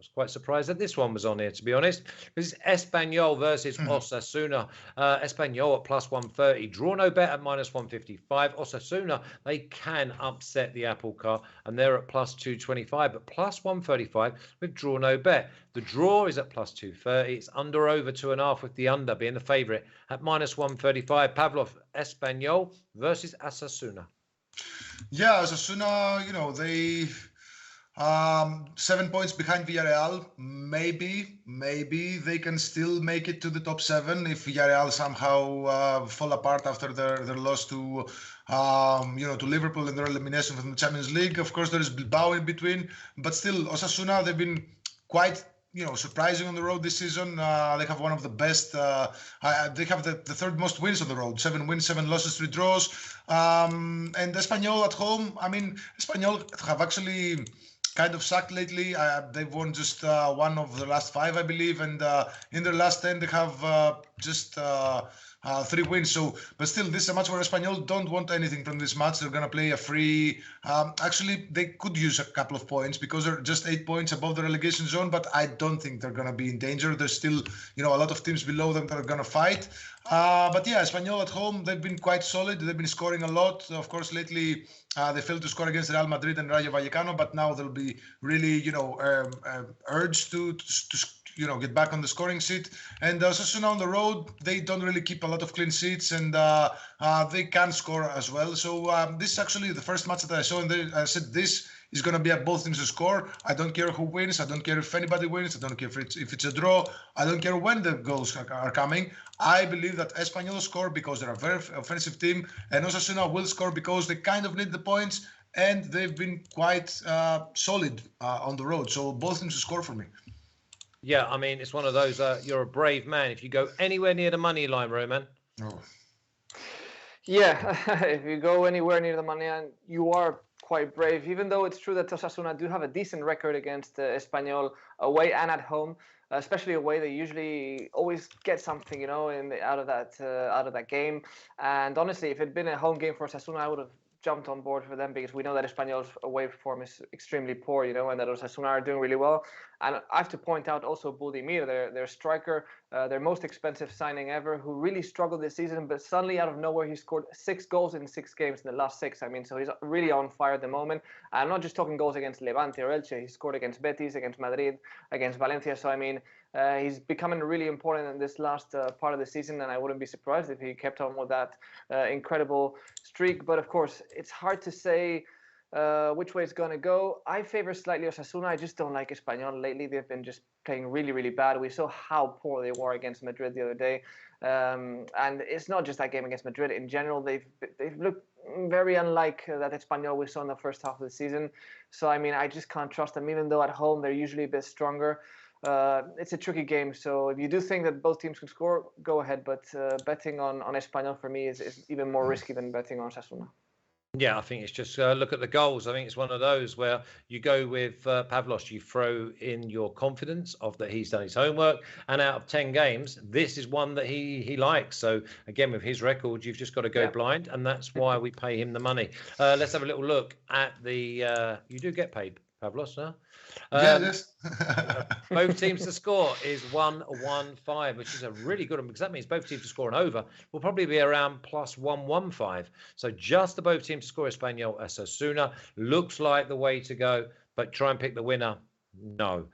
was quite surprised that this one was on here, to be honest. This is Espanyol versus Osasuna. Espanyol at plus 130. Draw no bet at minus 155. Osasuna, they can upset the apple cart, and they're at plus 225, but plus 135 with draw no bet. The draw is at plus 230. It's under over 2.5, with the under being the favourite at minus 135. Pavlov, Espanyol versus Osasuna. Yeah, Osasuna, they 7 points behind Villarreal. Maybe they can still make it to the top 7 if Villarreal somehow fall apart after their loss to to Liverpool in their elimination from the Champions League. Of course, there is Bilbao in between, but still, Osasuna, they've been quite surprising on the road this season. They have one of the best. They have the third most wins on the road: 7 wins, 7 losses, 3 draws. And Espanyol at home. I mean, Espanyol have actually kind of sucked lately. They've won just 1 of the last 5, I believe, and in their last 10 they have just 3 wins. So, but still, this is a match where Espanyol don't want anything from this match. They're gonna play a free. Actually, they could use a couple of points because they're just 8 points above the relegation zone. But I don't think they're gonna be in danger. There's still, a lot of teams below them that are gonna fight. But yeah, Espanyol at home, they've been quite solid. They've been scoring a lot. Of course, lately they failed to score against Real Madrid and Rayo Vallecano, but now they'll be really, urged to get back on the scoring sheet. And Osasuna on the road, they don't really keep a lot of clean sheets, and they can score as well. So this is actually the first match that I saw, and I said this is going to be at both teams to score. I don't care who wins. I don't care if anybody wins. I don't care if it's a draw. I don't care when the goals are coming. I believe that Espanyol score because they're a very offensive team, and Osasuna will score because they kind of need the points, and they've been quite solid on the road. So both teams to score for me. Yeah, I mean, it's one of those, you're a brave man if you go anywhere near the money line, Roman. Oh. Yeah, if you go anywhere near the money line, you are quite brave, even though it's true that Osasuna do have a decent record against Espanyol away and at home. Especially away, they usually always get something, out of that game. And honestly, if it had been a home game for Osasuna, I would have jumped on board for them, because we know that Espanyol's away form is extremely poor, and that Osasuna are doing really well. And I have to point out also Budimir, their striker, their most expensive signing ever, who really struggled this season, but suddenly out of nowhere he scored 6 goals in 6 games in the last 6. I mean, so he's really on fire at the moment. I'm not just talking goals against Levante or Elche. He scored against Betis, against Madrid, against Valencia. So I mean, he's becoming really important in this last part of the season, and I wouldn't be surprised if he kept on with that incredible streak. But of course, it's hard to say which way it's going to go. I favor slightly Osasuna. I just don't like Espanyol lately. They've been just playing really, really bad. We saw how poor they were against Madrid the other day. And it's not just that game against Madrid. In general, they've looked very unlike that Espanyol we saw in the first half of the season. So, I mean, I just can't trust them, even though at home they're usually a bit stronger. It's a tricky game, so if you do think that both teams can score, go ahead. But betting on Espanyol for me is even more risky than betting on Osasuna. Yeah, I think it's just look at the goals. I think it's one of those where you go with Pavlos, you throw in your confidence of that he's done his homework, and out of 10 games, this is one that he likes. So again, with his record, you've just got to go blind, and that's why we pay him the money. Let's have a little look at the. You do get paid, Pavlos, no? Yeah, it is. Both teams to score is 115, which is a really good one, because that means both teams to score an over will probably be around plus 115. So just the both teams to score, Espanyol, Osasuna looks like the way to go, but try and pick the winner. No.